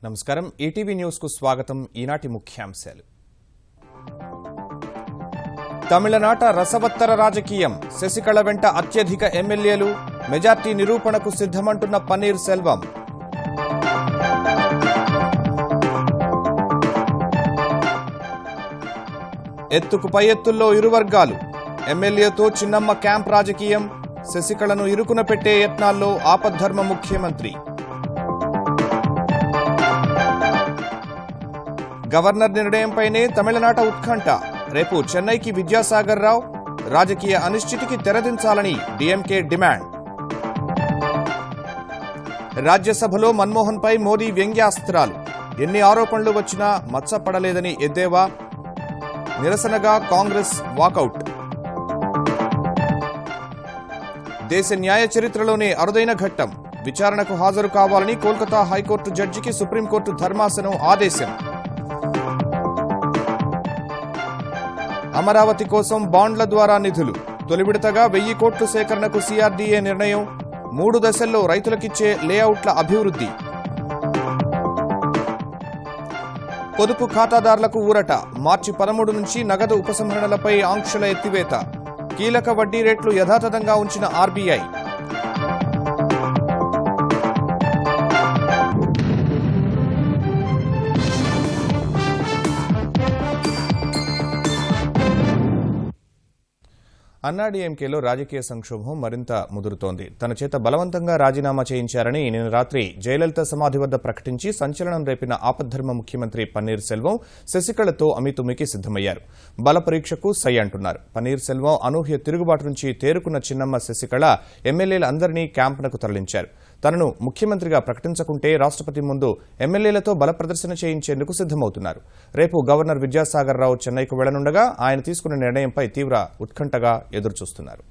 నమస్కారం ETV news కు స్వాగతం ఈనాటి ముఖ్యాంశాలు తమిళనాట రసవత్తర రాజకీయం శశికళ వెంట అత్యధిక ఎమ్మెల్యేలు మెజార్టీ నిరూపణకు సిద్ధమంటున్న పన్నీర్ సెల్వం ఎత్తుకు పై ఎత్తుల్లో ఇరు వర్గాలు ఎమ్మెల్యేతో చిన్నమ్మ క్యాంప్ రాజకీయం శశికళను ఇరుకున పెట్టే యత్నాల్లో ఆపద్ధర్మ ముఖ్యమంత్రి గవర్నర్ నిర్ణయంపైనే తమిళనాట ఉత్కంఠ రేపు చెన్నైకి విద్యాసాగర్ రావు రాజకీయ అనిశ్చితికి తెరదించాలని డీఎంకే డిమాండ్ రాజ్యసభలో మన్మోహన్పై మోదీ వ్యంగ్యాస్త్రాలు ఎన్ని ఆరోపణలు వచ్చినా మచ్చపడలేదని ఎద్దేవా నిరసనగా కాంగ్రెస్ వాకౌట్ దేశ న్యాయ చరిత్రలోనే అరుదైన ఘట్టం విచారణకు హాజరు కావాలని కోల్కతా హైకోర్టు జడ్జికి సుప్రీంకోర్టు ధర్మాసనం ఆదేశం అమరావతి కోసం బాండ్ల ద్వారా నిధులు తొలి విడతగా 1000 కోట్ల సేకరణకు సీఆర్డీఏ నిర్ణయం 3 దశల్లో రైతులకిచ్చే లేఅవుట్ల అభివృద్ధి పొదుపు ఖాతాదారులకు ఊరట మార్చి 13 నుంచి నగదు ఉపసంహరణలపై ఆంక్షల ఎత్తివేత కీలక వడ్డీ రేట్లు యథాతథంగా ఉంచిన ఆర్బీఐ అన్నాడీఎంకేలో రాజకీయ సంక్షోభం మరింత ముదురుతోంది తన చేత బలవంతంగా రాజీనామా చేయించారని నిన్న రాత్రి జయలలిత సమాధి వద్ద ప్రకటించి సంచలనం రేపిన ఆపద్ధర్మ ముఖ్యమంత్రి పన్నీర్ సెల్వం శశికళతో అమితుమికి సిద్దమయ్యారు బల పరీక్షకు సై అంటున్నారు పన్నీర్ సెల్వం అనూహ్య తిరుగుబాటు నుంచి తేరుకున్న చిన్నమ్మ శశికళ ఎమ్మెల్యేలందరినీ క్యాంపునకు తరలించారు తనను ముఖ్యమంత్రిగా ప్రకటించకుంటే రాష్ట్రపతి ముందు ఎమ్మెల్యేలతో బల ప్రదర్శన చేయించేందుకు సిద్దమవుతున్నారు రేపు గవర్నర్ విద్యాసాగర్ రావు చెన్నైకు వెళ్లనుండగా ఆయన తీసుకున్న నిర్ణయంపై తీవ్ర ఉత్కంఠగా ఎదురుచూస్తున్నారు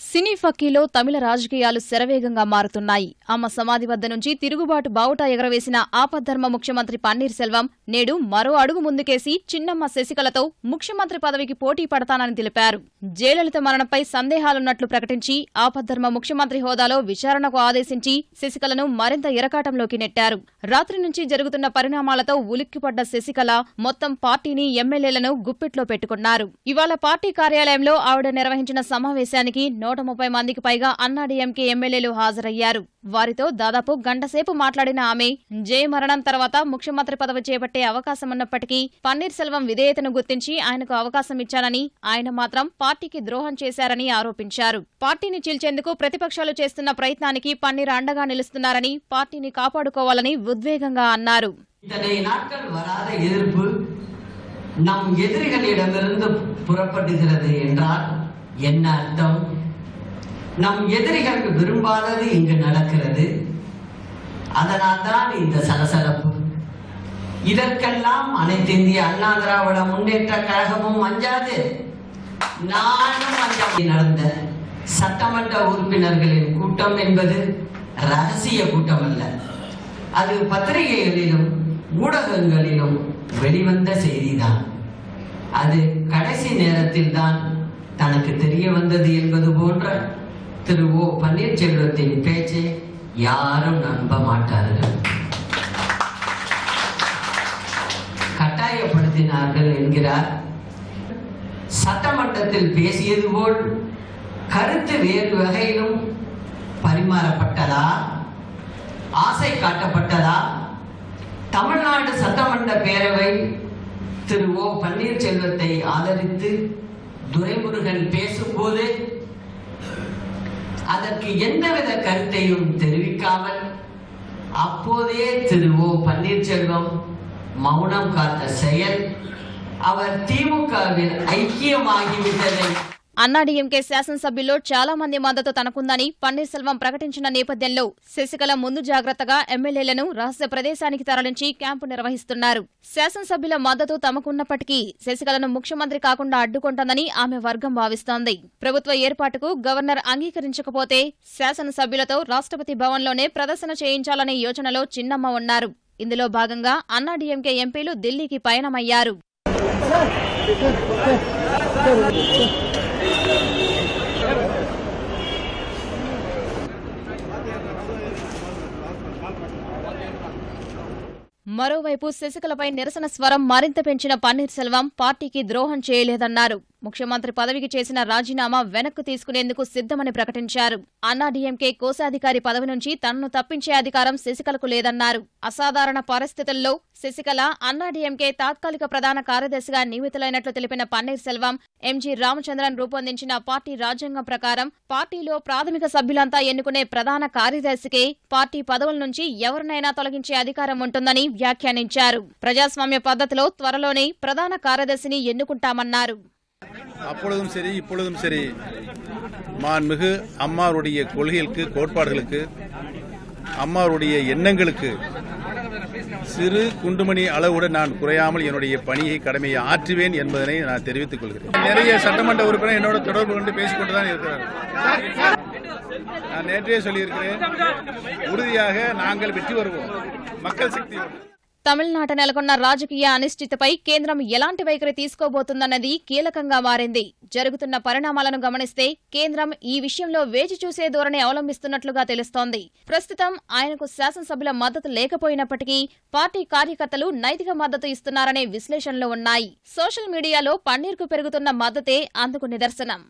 సినీ ఫక్కీలో తమిళ రాజకీయాలు శరవేగంగా మారుతున్నాయి అమ్మ సమాధి వద్ద నుంచి తిరుగుబాటు బావుటా ఎగరవేసిన ఆపద్ధర్మ ముఖ్యమంత్రి పన్నీర్ సెల్వం నేడు మరో అడుగు ముందుకేసి చిన్నమ్మ శశికళతో ముఖ్యమంత్రి పదవికి పోటీ పడతానని తెలిపారు జయలలిత మరణంపై సందేహాలున్నట్లు ప్రకటించి ఆపద్ధర్మ ముఖ్యమంత్రి హోదాలో విచారణకు ఆదేశించి శశికళను మరింత ఇరకాటంలోకి నెట్టారు రాత్రి నుంచి జరుగుతున్న పరిణామాలతో ఉలిక్కిపడ్డ శశికళ మొత్తం పార్టీని ఎమ్మెల్యేలను గుప్పిట్లో పెట్టుకున్నారు ఇవాళ పార్టీ కార్యాలయంలో ఆవిడ నిర్వహించిన సమావేశానికి 130 మందికి పైగా అన్నాడీఎంకే ఎమ్మెల్యేలు హాజరయ్యారు వారితో దాదాపు గంటసేపు మాట్లాడిన ఆమె జయ మరణం తర్వాత ముఖ్యమంత్రి పదవి చేపట్టే అవకాశమున్నప్పటికీ పన్నీర్ సెల్వం విధేయతను గుర్తించి ఆయనకు అవకాశం ఇచ్చానని ఆయన మాత్రం పార్టీకి ద్రోహం చేశారని ఆరోపించారు పార్టీని చీల్చేందుకు ప్రతిపక్షాలు చేస్తున్న ప్రయత్నానికి పన్నీర్ అండగా నిలుస్తున్నారని పార్టీని కాపాడుకోవాలని ఉద్వేగంగా అన్నారు நம் எதிரிகளிடமிருந்து புறப்படுகிறது என்றால் என்ன அர்த்தம் நம் எதிரிகள் விரும்பாதது இங்கு நடக்கிறது அதனால் தான் இந்த சலசலப்பு இதற்கெல்லாம் அனைத்து இந்திய அண்ணா திராவிட முன்னேற்ற கழகமும் அஞ்சாது நானும் அஞ்சாது நடந்த சட்டமன்ற உறுப்பினர்களின் கூட்டம் என்பது ரகசிய கூட்டம் அல்ல அது பத்திரிகைகளிலும் ஊடகங்களிலும் வெளிவந்த செய்திதான் அது கடைசி நேரத்தில் தான் தனக்கு தெரிய வந்தது என்பது போன்ற திரு ஓ பன்னீர்செல்வத்தின் பேச்சை யாரும் நம்ப மாட்டார்கள் கட்டாயப்படுத்தினார்கள் என்கிறார் சட்டமன்றத்தில் பேசியது போல் கருத்து வேறு வகையிலும் பரிமாறப்பட்டதா ஆசை காட்டப்பட்டதா தமிழ்நாடு சட்டமன்ற பேரவை திரு ஓ பன்னீர்செல்வத்தை ஆதரித்து துரைமுருகன் பேசும்போது அதற்கு எந்தவித கருத்தையும் தெரிவிக்காமல் அப்போதே திரு ஓ பன்னீர்செல்வம் மௌனம் காத்த செயல் அவர் திமுகவில் ஐக்கியமாகிவிட்டதை అన్నాడీఎంకే శాసనసభ్యుల్లో చాలా మంది మద్దతు తనకుందని పన్నీర్ సెల్వం ప్రకటించిన నేపథ్యంలో శశికళ ముందు జాగ్రత్తగా ఎమ్మెల్యేలను రహస్య ప్రదేశానికి తరలించి క్యాంపు నిర్వహిస్తున్నారు శాసనసభ్యుల మద్దతు తమకున్నప్పటికీ శశికళను ముఖ్యమంత్రి కాకుండా అడ్డుకుంటోందని ఆమె వర్గం భావిస్తోంది ప్రభుత్వ ఏర్పాటుకు గవర్నర్ అంగీకరించకపోతే శాసనసభ్యులతో రాష్ట్రపతి భవన్లోనే ప్రదర్శన చేయించాలనే యోచనలో చిన్నమ్మ ఉన్నారు ఇందులో భాగంగా అన్నాడీఎంకే ఎంపీలు ఢిల్లీకి పయనమయ్యారు మరోవైపు శశికళపై నిరసన స్వరం మరింత పెంచిన పన్నీర్ సెల్వం పార్టీకి ద్రోహం చేయలేదన్నారు. ముఖ్యమంత్రి పదవికి చేసిన రాజీనామా వెనక్కు తీసుకునేందుకు సిద్ధమని ప్రకటించారు. అన్నాడీఎంకే కోశాధికారి పదవి నుంచి తనను తప్పించే అధికారం శశికళకు లేదన్నారు. అసాధారణ పరిస్థితుల్లో శశికళ అన్నాడీఎంకే తాత్కాలిక ప్రధాన కార్యదర్శిగా నియమితులైనట్లు తెలిపిన పన్నీర్ సెల్వం ఎంజీ రామచంద్రన్ రూపొందించిన పార్టీ రాజ్యాంగం ప్రకారం పార్టీలో ప్రాథమిక సభ్యులంతా ఎన్నుకునే ప్రధాన కార్యదర్శికే పార్టీ పదవుల నుంచి ఎవరినైనా తొలగించే అధికారం ఉంటుందని వ్యాఖ్యానించారు. ప్రజాస్వామ్య పద్ధతిలో త్వరలోనే ప్రధాన కార్యదర్శిని ఎన్నుకుంటామన్నారు. அப்பொழுதும் சரி இப்பொழுதும் சரி மாண்புமிகு அம்மாவுடைய கொள்கைகளுக்கு கோட்பாடுகளுக்கு அம்மாவுடைய எண்ணங்களுக்கு சிறு குண்டுமணி அளவுடன் நான் குறையாமல் என்னுடைய பணியை கடமையை ஆற்றுவேன் என்பதனை நான் தெரிவித்துக் கொள்கிறேன். நிறைய சட்டமன்ற உறுப்பினர் என்னோட தொடர்பு கொண்டு பேசிக்கொண்டுதான் இருக்கிறார். நான் நேற்றே சொல்லியிருக்கிறேன், உறுதியாக நாங்கள் வெற்றி வருவோம். மக்கள் சக்தியோடு. తమిళనాట నెలకొన్న రాజకీయ అనిశ్చితిపై కేంద్రం ఎలాంటి వైఖరి తీసుకోబోతుందన్నది కీలకంగా మారింది. జరుగుతున్న పరిణామాలను గమనిస్తే కేంద్రం ఈ విషయంలో వేచి చూసే ధోరణి అవలంబిస్తున్నట్లుగా తెలుస్తోంది. ప్రస్తుతం ఆయనకు శాసనసభ్యుల మద్దతు లేకపోయినప్పటికీ పార్టీ కార్యకర్తలు నైతిక మద్దతు ఇస్తున్నారనే విశ్లేషణలు ఉన్నాయి. సోషల్ మీడియాలో పన్నీర్కు పెరుగుతున్న మద్దతే అందుకు నిదర్శనం.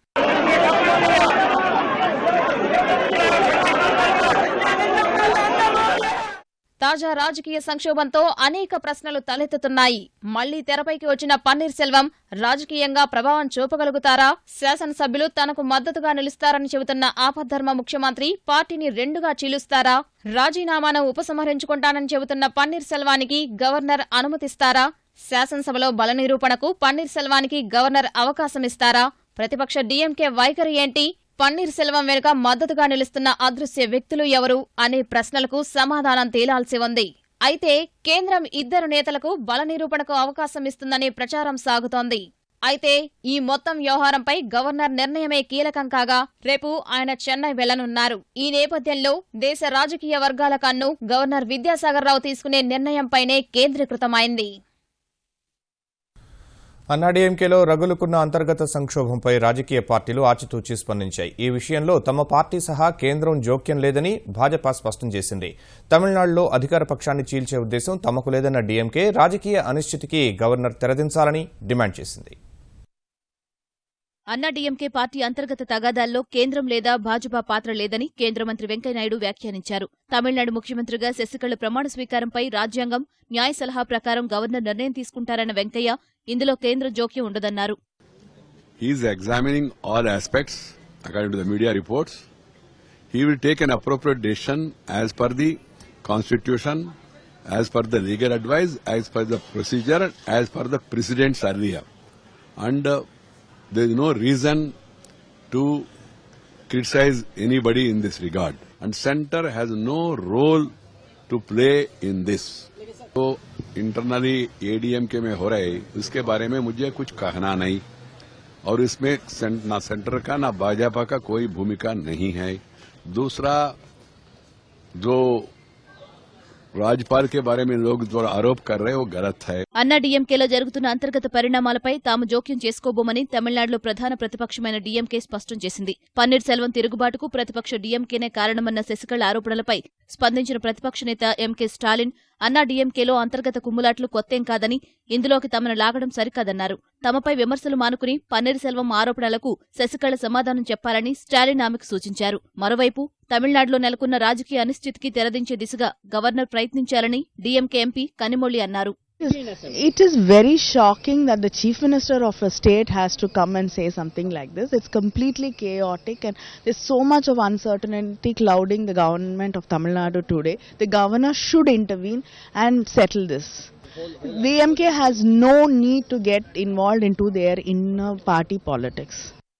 తాజా రాజకీయ సంక్షోభంతో అనేక ప్రశ్నలు తలెత్తుతున్నాయి. మళ్లీ తెరపైకి వచ్చిన పన్నీర్ సెల్వం రాజకీయంగా ప్రభావం చూపగలుగుతారా? శాసనసభ్యులు తనకు మద్దతుగా నిలుస్తారని చెబుతున్న ఆపద్ధర్మ ముఖ్యమంత్రి పార్టీని రెండుగా చీలుస్తారా? రాజీనామాను ఉపసంహరించుకుంటానని చెబుతున్న పన్నీర్ సెల్వానికి గవర్నర్ అనుమతిస్తారా? శాసనసభలో బల నిరూపణకు పన్నీర్ సెల్వానికి గవర్నర్ అవకాశమిస్తారా? ప్రతిపక్ష డీఎంకే వైఖరి ఏంటి? పన్నీర్ సెల్వం వెనుక మద్దతుగా నిలుస్తున్న అదృశ్య వ్యక్తులు ఎవరు అనే ప్రశ్నలకు సమాధానం తేలాల్సి ఉంది. అయితే కేంద్రం ఇద్దరు నేతలకు బల నిరూపణకు అవకాశం ఇస్తుందనే ప్రచారం సాగుతోంది. అయితే ఈ మొత్తం వ్యవహారంపై గవర్నర్ నిర్ణయమే కీలకం కాగా రేపు ఆయన చెన్నై వెళ్లనున్నారు. ఈ నేపథ్యంలో దేశ రాజకీయ వర్గాల కన్ను గవర్నర్ విద్యాసాగర్ రావు తీసుకునే నిర్ణయంపైనే కేంద్రీకృతమైంది. అన్నాడీఎంకేలో రగులుకున్న అంతర్గత సంక్షోభంపై రాజకీయ పార్టీలు ఆచితూచి స్పందించాయి. ఈ విషయంలో తమ పార్టీ సహా కేంద్రం జోక్యం లేదని భాజపా స్పష్టం చేసింది. తమిళనాడులో అధికార పక్షాన్ని చీల్చే ఉద్దేశం తమకు లేదన్న డీఎంకే రాజకీయ అనిశ్చితికి గవర్నర్ తెరదించాలని డిమాండ్ చేసింది. అన్నాడీఎంకే పార్టీ అంతర్గత తగాదాల్లో కేంద్రం లేదా భాజపా పాత్ర లేదని కేంద్ర మంత్రి వెంకయ్యనాయుడు వ్యాఖ్యానించారు. తమిళనాడు ముఖ్యమంత్రిగా శశికళ ప్రమాణ స్వీకారంపై రాజ్యాంగం, న్యాయ సలహా ప్రకారం గవర్నర్ నిర్ణయం తీసుకుంటారన్న వెంకయ్య ఇందులో కేంద్ర జోక్యం ఉండదన్నారు. He is examining all aspects according to the media reports. He will take an appropriate decision as per the constitution, as per the legal advice, as per the procedure, as per the precedents earlier. And there is no reason to criticize anybody in this regard. And center has no role to play in this. तो internally ADMK में हो रहे इसके बारे में मुझे कुछ कहना नहीं और इसमें ना सेंटर का ना भाजपा का कोई भूमिका नहीं है. दूसरा, जो राज्यपाल के बारे में लोग जो आरोप कर रहे हैं वो गलत है. అన్నాడీఎంకేలో జరుగుతున్న అంతర్గత పరిణామాలపై తాము జోక్యం చేసుకోబోమని తమిళనాడులో ప్రధాన ప్రతిపక్షమైన డీఎంకే స్పష్టం చేసింది. పన్నీర్ సెల్వం తిరుగుబాటుకు ప్రతిపక్ష డీఎంకేనే కారణమన్న శశికళ ఆరోపణలపై స్పందించిన ప్రతిపక్ష నేత ఎంకే స్టాలిన్ అన్నాడీఎంకేలో అంతర్గత కుమ్ములాట్లు కొత్తేం కాదని, ఇందులోకి తమను లాగడం సరికాదన్నారు. తమపై విమర్శలు మానుకుని పన్నీర్ సెల్వం ఆరోపణలకు శశికళ సమాధానం చెప్పాలని స్టాలిన్ ఆమెకు సూచించారు. మరోవైపు తమిళనాడులో నెలకొన్న రాజకీయ అనిశ్చితికి తెరదించే దిశగా గవర్నర్ ప్రయత్నించాలని డీఎంకే ఎంపీ కనిమొళి అన్నారు. It is very shocking that the chief minister of a state has to come and say something like this. It's completely chaotic and there's so much of uncertainty clouding the government of Tamil Nadu today. The governor should intervene and settle this. DMK has no need to get involved into their inner party politics.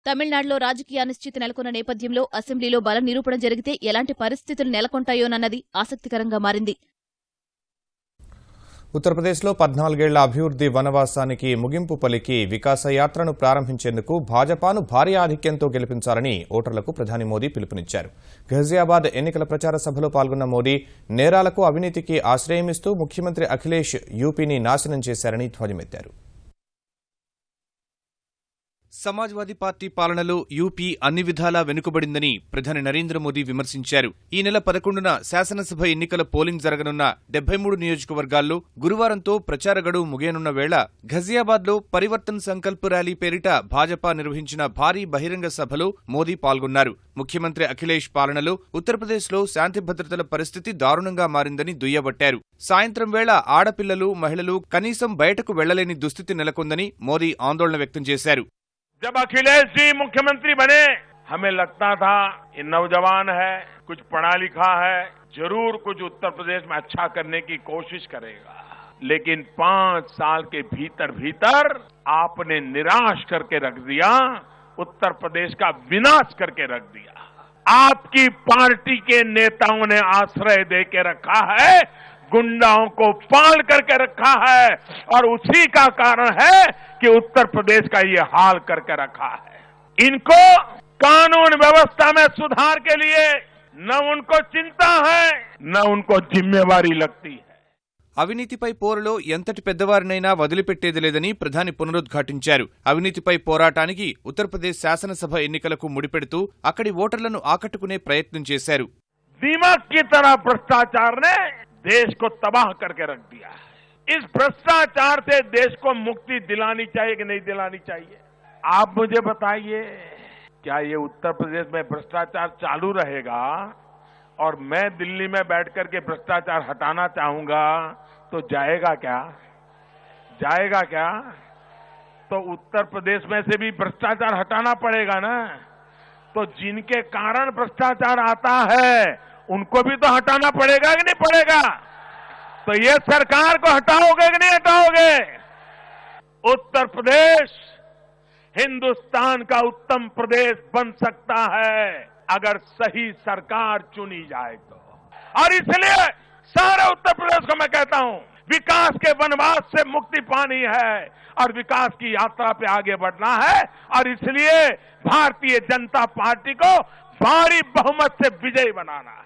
తమిళనాడులో రాజకీయ అనిశ్చితి నెలకొన్న నేపథ్యంలో అసెంబ్లీలో బల నిరూపణ జరిగితే ఎలాంటి పరిస్థితులు నెలకొంటాయోనన్నది ఆసక్తికరంగా మారింది. ఉత్తరప్రదేశ్లో 14 ఏళ్ల అభివృద్ధి వనవాసానికి ముగింపు పలికి వికాస యాత్రను ప్రారంభించేందుకు భాజపాను భారీ ఆధిక్యంతో గెలిపించాలని ఓటర్లకు ప్రధాని మోదీ పిలుపునిచ్చారు. ఘజియాబాద్ ఎన్నికల ప్రచార సభలో పాల్గొన్న మోదీ నేరాలకు, అవినీతికి ఆశ్రయమిస్తూ ముఖ్యమంత్రి అఖిలేష్ యూపీని నాశనం చేశారని ధ్వజమెత్తారు. సమాజ్వాదీ పార్టీ పాలనలో యూపీ అన్ని విధాలా వెనుకబడిందని ప్రధాని నరేంద్ర మోదీ విమర్శించారు. ఈ నెల 11న శాసనసభ ఎన్నికల పోలింగ్ జరగనున్న 73 నియోజకవర్గాల్లో గురువారంతో ప్రచార గడువు ముగియనున్న వేళ ఘజియాబాద్లో పరివర్తన్ సంకల్ప్ ర్యాలీ పేరిట భాజపా నిర్వహించిన భారీ బహిరంగ సభలో మోదీ పాల్గొన్నారు. ముఖ్యమంత్రి అఖిలేష్ పాలనలో ఉత్తరప్రదేశ్లో శాంతి భద్రతల పరిస్థితి దారుణంగా మారిందని దుయ్యబట్టారు. సాయంత్రం వేళ ఆడపిల్లలు, మహిళలు కనీసం బయటకు వెళ్లలేని దుస్థితి నెలకొందని మోదీ ఆందోళన వ్యక్తం చేశారు. जब अखिलेश जी मुख्यमंत्री बने हमें लगता था ये नौजवान है, कुछ पढ़ा लिखा है, जरूर कुछ उत्तर प्रदेश में अच्छा करने की कोशिश करेगा, लेकिन 5 साल के भीतर आपने निराश करके रख दिया, उत्तर प्रदेश का विनाश करके रख दिया। आपकी पार्टी के नेताओं ने आश्रय दे के रखा है, गुंडाओं को पाल करके रखा है और उसी का कारण है कि उत्तर प्रदेश का ये हाल करके रखा है। इनको कानून व्यवस्था में सुधार के लिए न उनको चिंता है न उनको जिम्मेवारी लगती है। అవినీతిపై పోరులో ఎంతటి పెద్దవారినైనా వదిలిపెట్టేది లేదని ప్రధాని పునరుద్ఘాటించారు. అవినీతిపై పోరాటానికి ఉత్తరప్రదేశ్ శాసనసభ ఎన్నికలకు ముడిపెడుతూ అక్కడి ఓటర్లను ఆకట్టుకునే ప్రయత్నం చేశారు. दीमक की तरह भ्रष्टाचार ने देश को तबाह करके रख दिया है। इस भ्रष्टाचार से देश को मुक्ति दिलानी चाहिए कि नहीं दिलानी चाहिए? आप मुझे बताइए, क्या ये उत्तर प्रदेश में भ्रष्टाचार चालू रहेगा और मैं दिल्ली में बैठ करके भ्रष्टाचार हटाना चाहूंगा तो जाएगा क्या? जाएगा क्या? तो उत्तर प्रदेश में से भी भ्रष्टाचार हटाना पड़ेगा ना। तो जिनके कारण भ्रष्टाचार आता है उनको भी तो हटाना पड़ेगा कि नहीं पड़ेगा? तो ये सरकार को हटाओगे कि नहीं हटाओगे? उत्तर प्रदेश हिंदुस्तान का उत्तम प्रदेश बन सकता है अगर सही सरकार चुनी जाए तो। और इसलिए सारे उत्तर प्रदेश को मैं कहता हूं, विकास के वनवास से मुक्ति पानी है और विकास की यात्रा पे आगे बढ़ना है और इसलिए भारतीय जनता पार्टी को भारी बहुमत से विजयी बनाना है।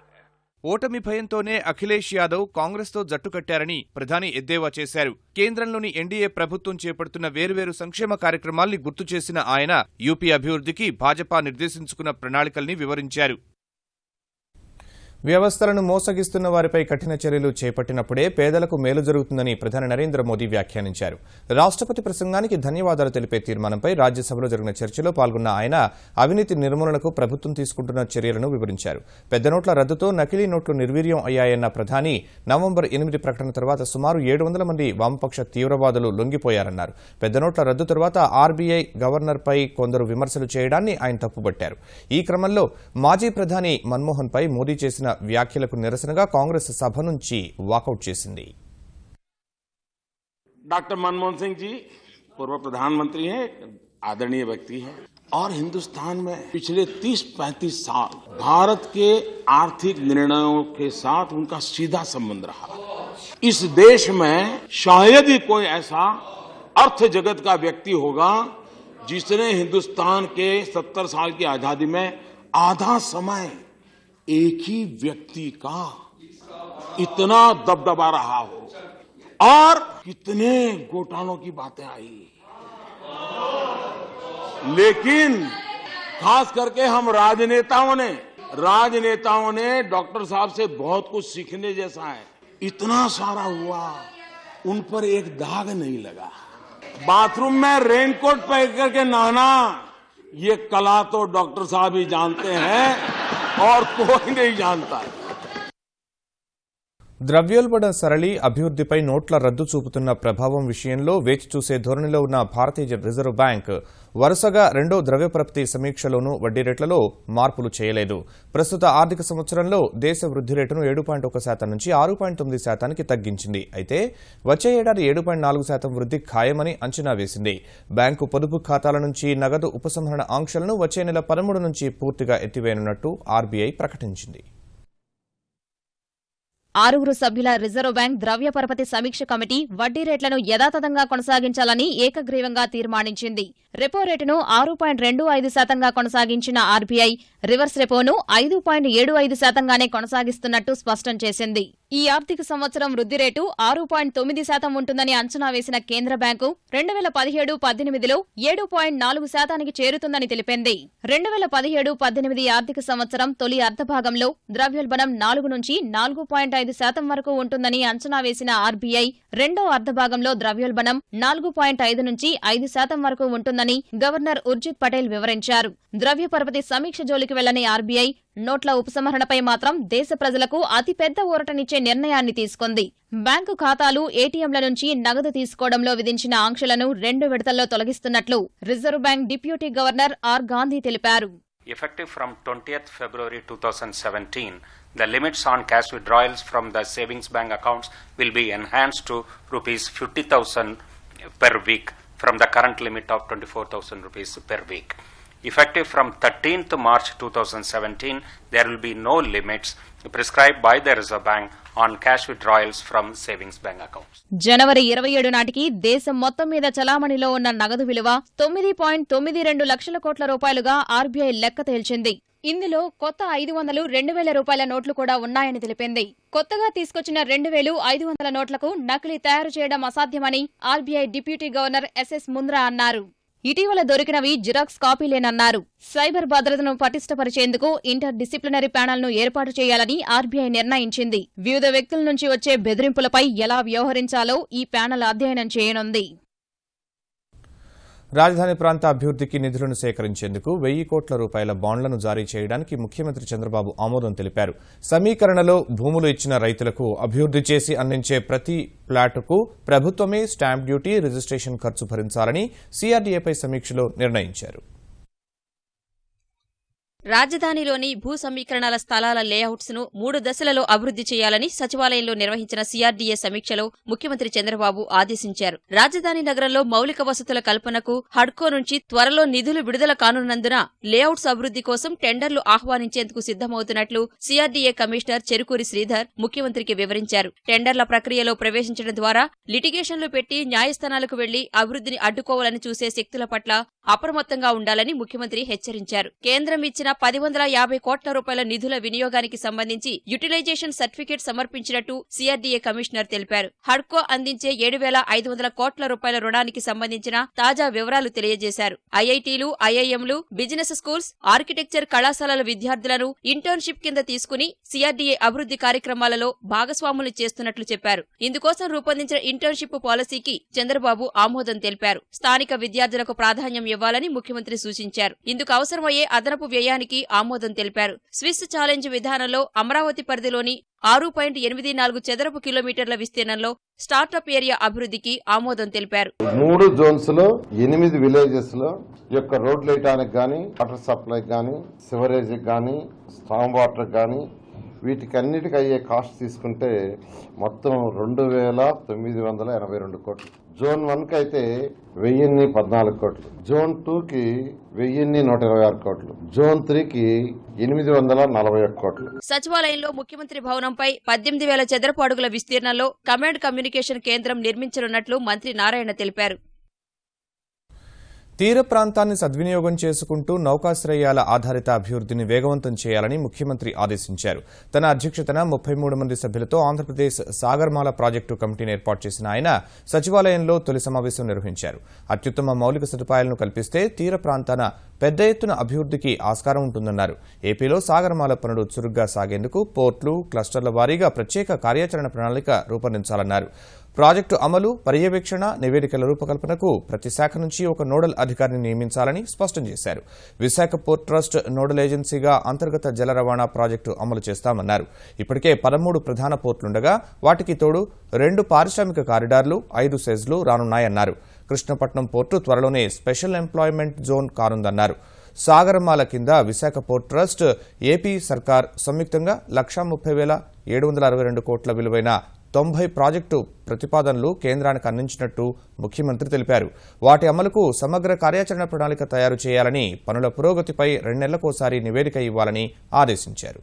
ఓటమి భయంతోనే అఖిలేష్ యాదవ్ కాంగ్రెస్తో జట్టు కట్టారని ప్రధాని ఎద్దేవా చేశారు. కేంద్రంలోని ఎన్డీఏ ప్రభుత్వం చేపడుతున్న వేర్వేరు సంక్షేమ కార్యక్రమాల్ని గుర్తు చేసిన ఆయన యూపీ అభివృద్ధికి భాజపా నిర్దేశించుకున్న ప్రణాళికల్ని వివరించారు. వ్యవస్థలను మోసగిస్తున్న వారిపై కఠిన చర్యలు చేపట్టినప్పుడే పేదలకు మేలు జరుగుతుందని ప్రధాని నరేంద్ర మోదీ వ్యాఖ్యానించారు. రాష్ట్రపతి ప్రసంగానికి ధన్యవాదాలు తెలిపే తీర్మానంపై రాజ్యసభలో జరిగిన చర్చలో పాల్గొన్న ఆయన అవినీతి నిర్మూలనకు ప్రభుత్వం తీసుకుంటున్న చర్యలను వివరించారు. పెద్ద నోట్ల రద్దుతో నకిలీ నోట్లు నిర్వీర్యం అయ్యాయన్న ప్రధాని నవంబర్ 8 ప్రకటన తర్వాత సుమారు 700 మంది వామపక్ష తీవ్రవాదులు లొంగిపోయారన్నారు. పెద్ద నోట్ల రద్దు తర్వాత ఆర్బీఐ గవర్నర్పై కొందరు విమర్శలు చేయడాన్ని ఆయన తప్పుబట్టారు. ఈ క్రమంలో మాజీ ప్రధాని మన్మోహన్ పై మోదీ చేసిన వ్యాఖ్యలకు నిరసనగా కాంగ్రెస్ సభ నుంచి వాకౌట్ చేసింది. डॉक्टर मनमोहन सिंह जी पूर्व प्रधानमंत्री हैं, आदरणीय व्यक्ति हैं और हिंदुस्तान में पिछले 30-35 साल भारत के आर्थिक निर्णयों के साथ उनका सीधा संबंध रहा। इस देश में शायद ही कोई ऐसा अर्थ जगत का व्यक्ति होगा जिसने हिंदुस्तान के 70 साल की आजादी में आधा समय एक ही व्यक्ति का इतना दबदबा रहा हो और कितने घोटालों की बातें आई, लेकिन खास करके हम राजनेताओं ने डॉक्टर साहब से बहुत कुछ सीखने जैसा है। इतना सारा हुआ, उन पर एक दाग नहीं लगा। बाथरूम में रेनकोट पहन करके नहाना, ये कला तो डॉक्टर साहब ही जानते हैं और कोई नहीं जानता। ద్రవ్యోల్బణ సరళి అభివృద్ధిపై నోట్ల రద్దు చూపుతున్న ప్రభావం విషయంలో వేచి చూసే ధోరణిలో ఉన్న భారతీయ రిజర్వ్ బ్యాంక్ వరుసగా రెండో ద్రవ్యప్రప్తి సమీక్షలోనూ వడ్డీ రేట్లలో మార్పులు చేయలేదు. ప్రస్తుత ఆర్థిక సంవత్సరంలో దేశ వృద్ధి రేటును 7.1% నుంచి 6.9%కి తగ్గించింది. అయితే వచ్చే ఏడాది 7.4% వృద్ధి ఖాయమని అంచనా వేసింది. బ్యాంకు పొదుపు ఖాతాల నుంచి నగదు ఉపసంహరణ ఆంక్షలను వచ్చే నెల 13 నుంచి పూర్తిగా ఎత్తివేయనున్నట్టు ఆర్బీఐ ప్రకటించింది. 6 సభ్యుల రిజర్వ్ బ్యాంక్ ద్రవ్య పరపతి సమీక్ష కమిటీ వడ్డీ రేట్లను యథాతథంగా కొనసాగించాలని ఏకగ్రీవంగా తీర్మానించింది. రెపో రేటును 6.25%గా కొనసాగించిన ఆర్బీఐ రివర్స్ రెపోను 5.75%గానే కొనసాగిస్తున్నట్టు స్పష్టం చేసింది. ఈ ఆర్థిక సంవత్సరం వృద్ధి రేటు 6.9% ఉంటుందని అంచనా వేసిన కేంద్ర బ్యాంకు 2017-18లో 7.4%కి చేరుతుందని తెలిపింది. 2017-18 ఆర్థిక సంవత్సరం తొలి అర్ధభాగంలో ద్రవ్యోల్బణం 4 నుంచి 4.5% వరకు ఉంటుందని అంచనా వేసిన ఆర్బీఐ రెండో అర్ధభాగంలో ద్రవ్యోల్బణం 4.5 నుంచి 5% వరకు ఉంటుందని గవర్నర్ ఉర్జిత్ పటేల్ వివరించారు. ద్రవ్య పరపతి సమీక్ష జోలికి వెళ్లని ఆర్బీఐ నోట్ల ఉపసంహరణపై మాత్రం దేశ ప్రజలకు అతిపెద్ద ఊరటనిచ్చే నిర్ణయాన్ని తీసుకుంది. బ్యాంకు ఖాతాలు, ఏటీఎంల నుంచి నగదు తీసుకోవడంలో విధించిన ఆంక్షలను 2 విడతల్లో తొలగిస్తున్నట్లు reserve bank deputy governor R Gandhi తెలిపారు. Effective from 20th February 2017, the limits on cash withdrawals from the savings bank accounts will be enhanced to rupees 50,000 per week from the current limit of 24,000 rupees per week. Effective from 13th March 2017, there will be no limits prescribed by the Reserve Bank on cash withdrawals from savings bank accounts. జనవరి 27 నాటికి దేశం మొత్తం మీద చలామణిలో ఉన్న నగదు విలువ 9.92 లక్షల కోట్ల రూపాయలుగా ఆర్బీఐ లెక్క తేల్చింది. ఇందులో కొత్త 500, 2,000 రూపాయల నోట్లు కూడా ఉన్నాయని తెలిపింది. కొత్తగా తీసుకొచ్చిన 2,500 నోట్లకు నకిలీ తయారు చేయడం అసాధ్యమని RBI deputy governor SS Mundra అన్నారు. ఇటీవల దొరికినవి జిరాక్స్ కాపీలేనన్నారు. సైబర్ భద్రతను పటిష్టపరిచేందుకు ఇంటర్ డిసిప్లినరీ ప్యానెల్ను ఏర్పాటు చేయాలని ఆర్బీఐ నిర్ణయించింది. వివిధ వ్యక్తుల నుంచి వచ్చే బెదిరింపులపై ఎలా వ్యవహరించాలో ఈ ప్యానెల్ అధ్యయనం చేయనుంది. రాజధాని ప్రాంత అభివృద్ధికి నిధులను సేకరించేందుకు 1,000 కోట్ల రూపాయల బాండ్లను జారీ చేయడానికి ముఖ్యమంత్రి చంద్రబాబు ఆమోదం తెలిపారు. సమీకరణలో భూములు ఇచ్చిన రైతులకు అభివృద్ధి చేసి అందించే ప్రతి ప్లాటుకు ప్రభుత్వమే స్టాంప్ డ్యూటీ, రిజిస్ట్రేషన్ ఖర్చు భరించాలని సీఆర్డీఏపై సమీక్షలో నిర్ణయించారు. రాజధానిలోని భూ సమీకరణాల స్థలాల లేఅవుట్స్ ను 3 దశలలో అభివృద్ధి చేయాలని సచివాలయంలో నిర్వహించిన సీఆర్డీఏ సమీక్షలో ముఖ్యమంత్రి చంద్రబాబు ఆదేశించారు. రాజధాని నగరంలో మౌలిక వసతుల కల్పనకు హడ్కో నుంచి త్వరలో నిధులు విడుదల కానున్నందున లేఅవుట్స్ అభివృద్ధి కోసం టెండర్లు ఆహ్వానించేందుకు సిద్దమవుతున్నట్లు సీఆర్డీఏ కమిషనర్ చెరుకూరి శ్రీధర్ ముఖ్యమంత్రికి వివరించారు. టెండర్ల ప్రక్రియలో ప్రవేశించడం ద్వారా లిటిగేషన్లు పెట్టి న్యాయస్థానాలకు వెళ్లి అభివృద్ధిని అడ్డుకోవాలని చూసే శక్తుల పట్ల అప్రమత్తంగా ఉండాలని ముఖ్యమంత్రి హెచ్చరించారు. కేంద్రం ఇచ్చిన 1,050 కోట్ల రూపాయల నిధుల వినియోగానికి సంబంధించి యుటిలైజేషన్ సర్టిఫికేట్ సమర్పించినట్టు సీఆర్డీఏ కమిషనర్ తెలిపారు. హడ్కో అందించే 7,500 కోట్ల రూపాయల రుణానికి సంబంధించిన తాజా వివరాలు తెలియజేశారు. ఐఐటీలు, ఐఐఎంలు, బిజినెస్ స్కూల్స్, ఆర్కిటెక్చర్ కళాశాలల విద్యార్థులను ఇంటర్న్షిప్ కింద తీసుకుని సీఆర్డీఏ అభివృద్ధి కార్యక్రమాలలో భాగస్వాములు చేస్తున్నట్లు చెప్పారు. ఇందుకోసం రూపొందించిన ఇంటర్న్షిప్ పాలసీకి చంద్రబాబు ఆమోదం తెలిపారు. స్థానిక విద్యార్థులకు ప్రాధాన్యం ఇవ్వాలని ముఖ్యమంత్రి సూచించారు. ఇందుకు అవసరమయ్యే అదనపు వ్యయానికి ఆమోదం తెలిపారు. స్విస్ ఛాలెంజ్ విధానంలో అమరావతి పరిధిలోని 6.84 చదరపు కిలోమీటర్ల విస్తీర్ణంలో స్టార్టప్ ఏరియా అభివృద్ధికి ఆమోదం తెలిపారు. 3 జోన్స్ లో 8 విలేజెస్ లో యొక్క రోడ్లు వేయడానికి గానీ, వాటర్ సప్లై గానీ, సివరేజ్ గానీ, స్ట్రాంగ్ వాటర్ గానీ వీటికి అన్నిటికీ అయ్యే కాస్ట్ తీసుకుంటే మొత్తం 2,982 కోట్లు. జోన్ 1కి అయితే 1,014 కోట్లు, జోన్ 2కి 1,126 కోట్లు, జోన్ 3కి 841 కోట్లు. సచివాలయంలో ముఖ్యమంత్రి భవనంపై 18,000 చదరపు అడుగుల విస్తీర్ణంలో కమాండ్ కమ్యూనికేషన్ కేంద్రం నిర్మించనున్నట్లు మంత్రి నారాయణ తెలిపారు. తీర ప్రాంతాన్ని సద్వినియోగం చేసుకుంటూ నౌకాశ్రయాల ఆధారిత అభివృద్ధిని వేగవంతం చేయాలని ముఖ్యమంత్రి ఆదేశించారు. తన అధ్యక్షతన 33 మంది సభ్యులతో ఆంధ్రప్రదేశ్ సాగర్మాల ప్రాజెక్టు కమిటీని ఏర్పాటు చేసిన ఆయన సచివాలయంలో తొలి సమావేశం నిర్వహించారు. అత్యుత్తమ మౌలిక సదుపాయాలను కల్పిస్తే తీర ప్రాంతాన పెద్ద ఎత్తున అభివృద్ధికి ఆస్కారం ఉంటుందన్నారు. ఏపీలో సాగర్మాల పనులు చురుగ్గా సాగేందుకు పోర్టులు, క్లస్టర్ల వారీగా ప్రత్యేక కార్యాచరణ ప్రణాళిక రూపొందించాలన్నారు. ప్రాజెక్టు అమలు, పర్యవేక్షణ, నివేదికల రూపకల్పనకు ప్రతి శాఖ నుంచి ఒక నోడల్ అధికారిని నియమించాలని స్పష్టం చేశారు. విశాఖ పోర్ట్ ట్రస్ట్ నోడల్ ఏజెన్సీగా అంతర్గత జల రవాణా ప్రాజెక్టు అమలు చేస్తామన్నారు. ఇప్పటికే 13 ప్రధాన పోర్టులుండగా వాటికి తోడు 2 పారిశ్రామిక కారిడార్లు, 5 సెజ్లు రానున్నాయన్నారు. కృష్ణపట్నం పోర్టు త్వరలోనే స్పెషల్ ఎంప్లాయ్మెంట్ జోన్ కానుందన్నారు. సాగరమాల కింద విశాఖ పోర్ట్ ట్రస్ట్, ఏపీ సర్కార్ సంయుక్తంగా 1,30,762 కోట్ల విలువైన 90 ప్రాజెక్టు ప్రతిపాదనలు కేంద్రానికి అందించినట్టు ముఖ్యమంత్రి తెలిపారు. వాటి అమలుకు సమగ్ర కార్యాచరణ ప్రణాళిక తయారు చేయాలని, పనుల పురోగతిపై 2 నెలలకోసారి నివేదిక ఇవ్వాలని ఆదేశించారు.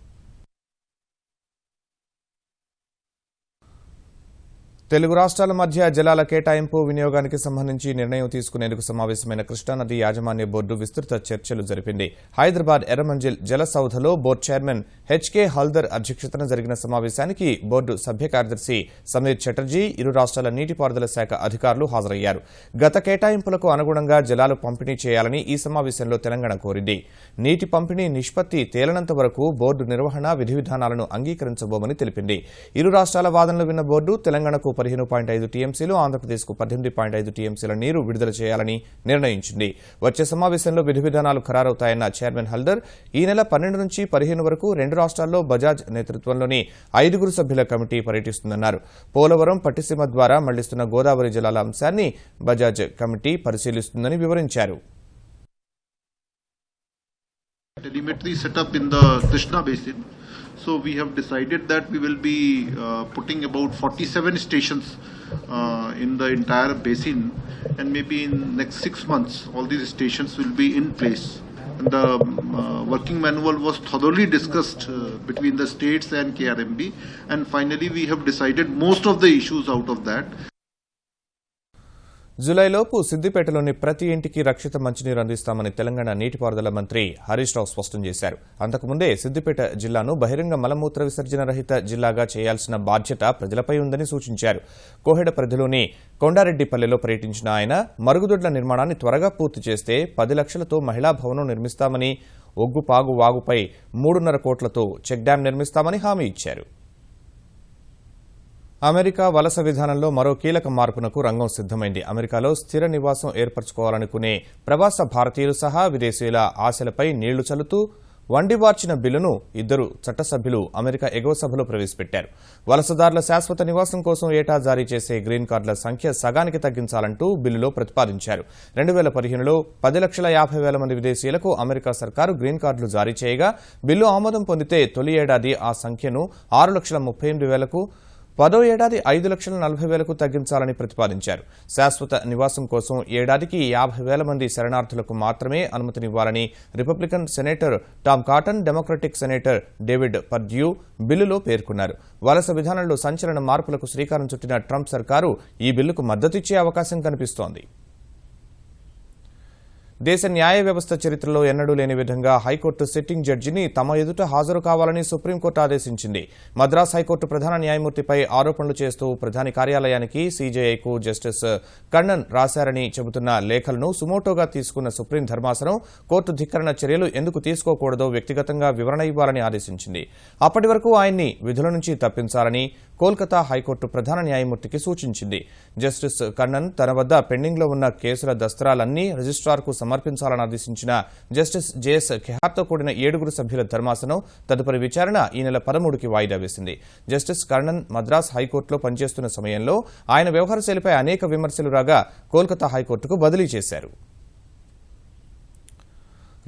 తెలుగు రాష్ట్రాల మధ్య జలాల కేటాయింపు వినియోగానికి సంబంధించి నిర్ణయం తీసుకునేందుకు సమావేశమైన కృష్ణానది యాజమాన్య బోర్డు విస్తృత చర్చలు జరిపింది. హైదరాబాద్ ఎర్రమంజిల్ జల సౌధలో బోర్డు చైర్మన్ హెచ్కే హల్దర్ అధ్యక్షతన జరిగిన సమావేశానికి బోర్డు సభ్య కార్యదర్శి సమీర్ చటర్జీ, ఇరు రాష్ట్రాల నీటిపారుదల శాఖ అధికారులు హాజరయ్యారు. గత కేటాయింపులకు అనుగుణంగా జలాలు పంపిణీ చేయాలని ఈ సమావేశంలో తెలంగాణ కోరింది. నీటి పంపిణీ నిష్పత్తి తేలనంత వరకు బోర్డు నిర్వహణ విధి విధానాలను అంగీకరించబోమని తెలిపింది. ఇరు రాష్ట్రాల వాదనలు విన్న బోర్డు తెలంగాణకు 15.5 టీఎంసీలు, ఆంధ్రప్రదేశ్కు 18.5 టీఎంసీల నీరు విడుదల చేయాలని నిర్ణయించింది. వచ్చే సమావేశంలో విధి విధానాలు ఖరారవుతాయన్న చైర్మన్ హల్దర్, ఈ నెల 12 నుంచి 15 వరకు రెండు రాష్ట్రాల్లో బజాజ్ నేతృత్వంలోని 5 సభ్యుల కమిటీ పర్యటిస్తుందన్నారు. పోలవరం, పట్టిసీమ ద్వారా మళ్లిస్తున్న గోదావరి జలాల అంశాన్ని బజాజ్ కమిటీ పరిశీలిస్తుందని వివరించారు. Telemetry set up in the Krishna basin. So we have decided that we will be putting about 47 stations in the entire basin, and maybe in next 6 months all these stations will be in place. And the working manual was thoroughly discussed between the states and KRMB, and finally we have decided most of the issues out of that. జులైలోపు సిద్దిపేటలోని ప్రతి ఇంటికి రక్షిత మంచినీరు అందిస్తామని తెలంగాణ నీటిపారుదల మంత్రి హరీష్ రావు స్పష్టం చేశారు. అంతకుముందే సిద్దిపేట జిల్లాను బహిరంగ మలమూత్ర విసర్జన రహిత జిల్లాగా చేయాల్సిన బాధ్యత ప్రజలపై ఉందని సూచించారు. కోహెడ పరిధిలోని కొండారెడ్డిపల్లెలో పర్యటించిన ఆయన మరుగుదొడ్ల నిర్మాణాన్ని త్వరగా పూర్తి చేస్తే 10 లక్షలతో మహిళా భవనం నిర్మిస్తామని, ఒగ్గుపాగు వాగుపై 3.5 కోట్లతో చెక్ డ్యాం నిర్మిస్తామని హామీ ఇచ్చారు. అమెరికా వలస విధానంలో మరో కీలక మార్పునకు రంగం సిద్దమైంది. అమెరికాలో స్థిర నివాసం ఏర్పరచుకోవాలనుకునే ప్రవాస భారతీయులు సహా విదేశీయుల ఆశలపై నీళ్లు చల్లుతూ వండివార్చిన బిల్లును 2 చట్టసభ్యులు అమెరికా ఎగువ సభలో ప్రవేశపెట్టారు. వలసదారుల శాశ్వత నివాసం కోసం ఏటా జారీ చేసే గ్రీన్ కార్డుల సంఖ్య సగానికి తగ్గించాలంటూ బిల్లులో ప్రతిపాదించారు. 2015లో 10,50,000 మంది విదేశీయులకు అమెరికా సర్కారు గ్రీన్ కార్డులు జారీ చేయగా, బిల్లు ఆమోదం పొందితే తొలి ఏడాది ఆ సంఖ్యను 6,38,000కు, 10వ ఏడాది 5,40,000కు తగ్గించాలని ప్రతిపాదించారు. శాశ్వత నివాసం కోసం ఏడాదికి 50,000 మంది శరణార్థులకు మాత్రమే అనుమతినివ్వాలని republican senator Tom Cotton, democratic senator David Perdue బిల్లులో పేర్కొన్నారు. వలస విధానంలో సంచలన మార్పులకు శ్రీకారం చుట్టిన ట్రంప్ సర్కారు ఈ బిల్లుకు మద్దతిచ్చే అవకాశం కనిపిస్తోంది. దేశ న్యాయ వ్యవస్థ చరిత్రలో ఎన్నడూ లేని విధంగా హైకోర్టు సిట్టింగ్ జడ్జిని తమ ఎదుట హాజరు కావాలని సుప్రీంకోర్టు ఆదేశించింది. మద్రాస్ హైకోర్టు ప్రధాన న్యాయమూర్తిపై ఆరోపణలు చేస్తూ ప్రధాని కార్యాలయానికి, సీజేఐకు జస్టిస్ కన్నన్ రాశారని చెబుతున్న లేఖలను సుమోటోగా తీసుకున్న సుప్రీం ధర్మాసనం కోర్టు ధిక్కరణ చర్యలు ఎందుకు తీసుకోకూడదో వ్యక్తిగతంగా వివరణ ఇవ్వాలని ఆదేశించింది. అప్పటి వరకు ఆయన్ని విధుల నుంచి తప్పించాలని కోల్కతా హైకోర్టు ప్రధాన న్యాయమూర్తికి సూచించింది. జస్టిస్ కన్నన్ తన వద్ద పెండింగ్లో ఉన్న కేసుల దస్త్రాలన్నీ రిజిస్ట్రార్కు సమర్పించాలని ఆదేశించిన జస్టిస్ జేఎస్ ఖెహార్తో కూడిన 7 సభ్యుల ధర్మాసనం తదుపరి విచారణ ఈ నెల 13కి వాయిదా వేసింది. జస్టిస్ కన్నన్ మద్రాస్ హైకోర్టులో పనిచేస్తున్న సమయంలో ఆయన వ్యవహార శైలిపై అనేక విమర్శలు రాగా కోల్కతా హైకోర్టుకు బదిలీ చేశారు.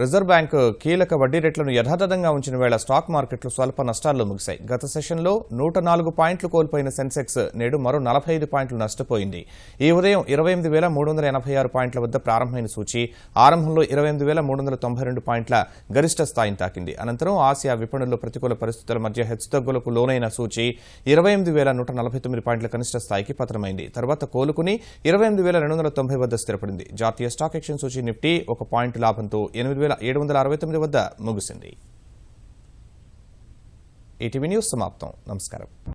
రిజర్వ్ బ్యాంకు కీలక వడ్డీ రేట్లను యథాతథంగా ఉంచిన వేళ స్టాక్ మార్కెట్లు స్వల్ప నష్టాల్లో ముగిశాయి. గత సెషన్లో 104 పాయింట్లు కోల్పోయిన సెన్సెక్స్ నేడు మరో 45 పాయింట్లు నష్టపోయింది. ఈ ఉదయం 28,386 పాయింట్ల వద్ద ప్రారంభమైన సూచీ ఆరంభంలో 28,392 పాయింట్ల గరిష్ట స్థాయిని తాకింది. అనంతరం ఆసియా విపణుల్లో ప్రతికూల పరిస్థితుల మధ్య హెచ్చుతగ్గులకు లోనైన సూచీ 28,149 పాయింట్ల కనిష్ట స్థాయికి పతనమైంది. తర్వాత కోలుకుని 28,290 వద్ద స్థిరపడింది. జాతీయ స్టాక్ ఎక్స్చేంజ్ సూచీ నిఫ్టీ 1 పాయింట్ లాభంతో 8,769 వద్ద ముగిసింది. ఈటీవీ న్యూస్ సమాప్తం. నమస్కారం.